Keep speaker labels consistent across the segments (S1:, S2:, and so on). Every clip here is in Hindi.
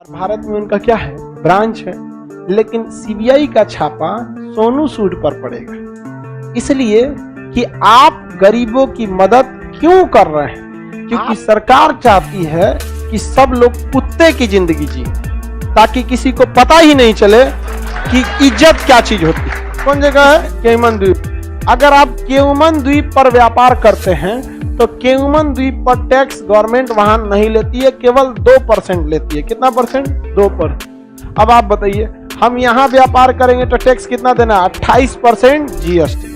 S1: भारत में उनका क्या है, ब्रांच है, लेकिन सीबीआई का छापा सोनू सूद पर पड़ेगा, इसलिए कि आप गरीबों की मदद क्यों कर रहे हैं? क्योंकि सरकार चाहती है कि सब लोग कुत्ते की जिंदगी जिए, ताकि किसी को पता ही नहीं चले कि इज्जत क्या चीज होती है। कौन जगह है? केयमन द्वीप। अगर आप केयमन द्वीप पर व्यापार करते हैं तो केयमन द्वीप पर टैक्स गवर्नमेंट वहां नहीं लेती है, केवल 2% लेती है। कितना परसेंट? 2%। अब आप बताइए, हम यहां व्यापार करेंगे तो टैक्स कितना देना? 28% GST,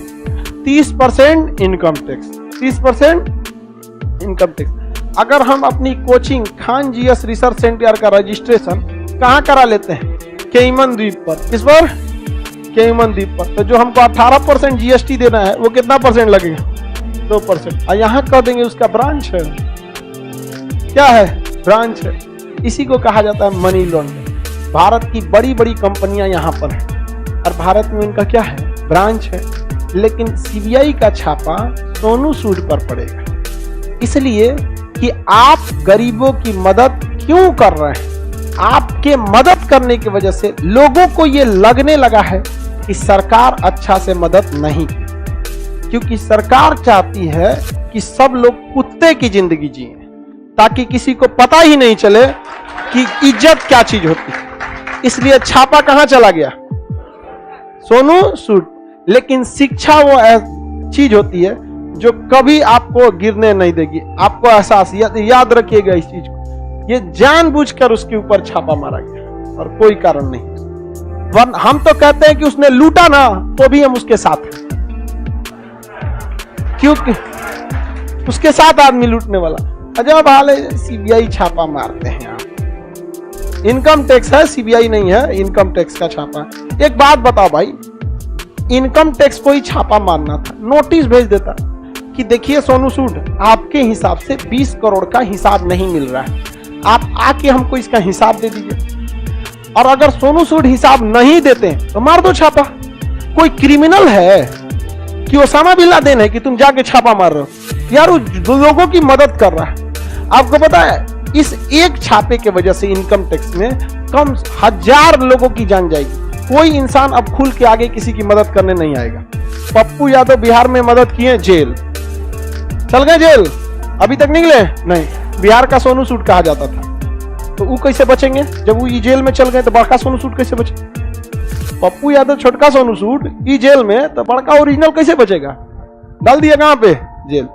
S1: 30% income tax, 30% income tax. अगर हम अपनी coaching Khan GS research centre का रजिस्ट्रेशन कहां करा लेते हैं? केयमन द्वीप पर। किस पर? केयमन द्वीप पर। तो जो हमको 18% जीएसटी देना है वो कितना परसेंट लगेगा? 2%। और यहां कह देंगे उसका ब्रांच है। क्या है? ब्रांच है। इसी को कहा जाता है मनी लॉन्ड्रिंग। भारत की बड़ी बड़ी कंपनियां यहां पर हैं और भारत में उनका क्या है, ब्रांच है, लेकिन सीबीआई का छापा सोनू सूद पर पड़ेगा, इसलिए कि आप गरीबों की मदद क्यों कर रहे हैं? आपके मदद करने की वजह से लोगों को यह लगने लगा है कि सरकार अच्छा से मदद नहीं, क्योंकि सरकार चाहती है कि सब लोग कुत्ते की जिंदगी जिए, ताकि किसी को पता ही नहीं चले कि इज्जत क्या चीज होती है। इसलिए छापा कहां चला गया? सोनू सूद। लेकिन शिक्षा वो चीज होती है जो कभी आपको गिरने नहीं देगी। आपको एहसास याद रखिएगा इस चीज को। ये जानबूझकर उसके ऊपर छापा मारा गया और कोई कारण नहीं। हम तो कहते हैं कि उसने लूटा ना, तो भी हम उसके साथ हैं, क्योंकि उसके साथ आदमी लूटने वाला। अजब हाल है। सीबीआई छापा मारते हैं आप। इनकम टैक्स है, सीबीआई नहीं है, इनकम टैक्स का छापा। एक बात बताओ भाई, इनकम टैक्स को ही छापा मारना था, नोटिस भेज देता कि देखिए सोनू सूद, आपके हिसाब से 20 करोड़ का हिसाब नहीं मिल रहा है, आप आके हमको इसका हिसाब दे दीजिए। और अगर सोनू सूद हिसाब नहीं देते तो मार दो छापा। कोई क्रिमिनल है कि ओसामा बिन लादेन है कि तुम जाके छापा मार रहे हो? यार वो लोगों की मदद कर रहा है। आपको पता है इस एक छापे के वजह से इनकम टैक्स में कम 1000 लोगों की जान जाएगी। कोई इंसान अब खुल के आगे किसी की मदद करने नहीं आएगा। पप्पू यादव बिहार में मदद किए, जेल चल गए, जेल अभी तक निकले नहीं। बिहार का सोनू सूद कहा जाता था, तो वो कैसे बचेंगे? जब वो जेल में चल गए तो बड़का सोनू सूद कैसे बचे? पप्पू यादव छोटका सोनू सूद ई जेल में, तो बड़का ओरिजिनल कैसे बचेगा? डाल दिया कहां पे? जेल।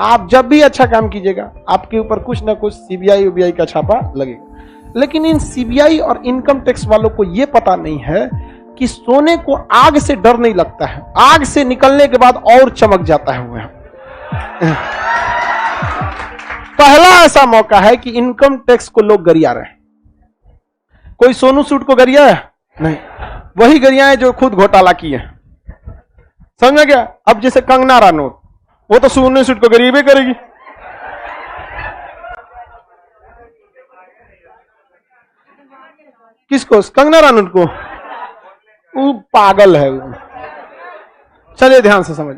S1: आप जब भी अच्छा काम कीजिएगा आपके ऊपर कुछ ना कुछ सीबीआई उबीआई का छापा लगेगा। लेकिन इन सीबीआई और इनकम टैक्स वालों को यह पता नहीं है कि सोने को आग से डर नहीं लगता है, आग से निकलने के बाद और चमक जाता है। वो पहला ऐसा मौका है कि इनकम टैक्स को लोग गरिया रहे। कोई सोनू सूद को गरिया है? नहीं। वही गरिया है जो खुद घोटाला किए। समझ गया? अब जैसे कंगना रनौत, वो तो सोनू सूद को गरीबे करेगी। किसको? कंगना रनौत को। वो पागल है। चलिए ध्यान से समझ।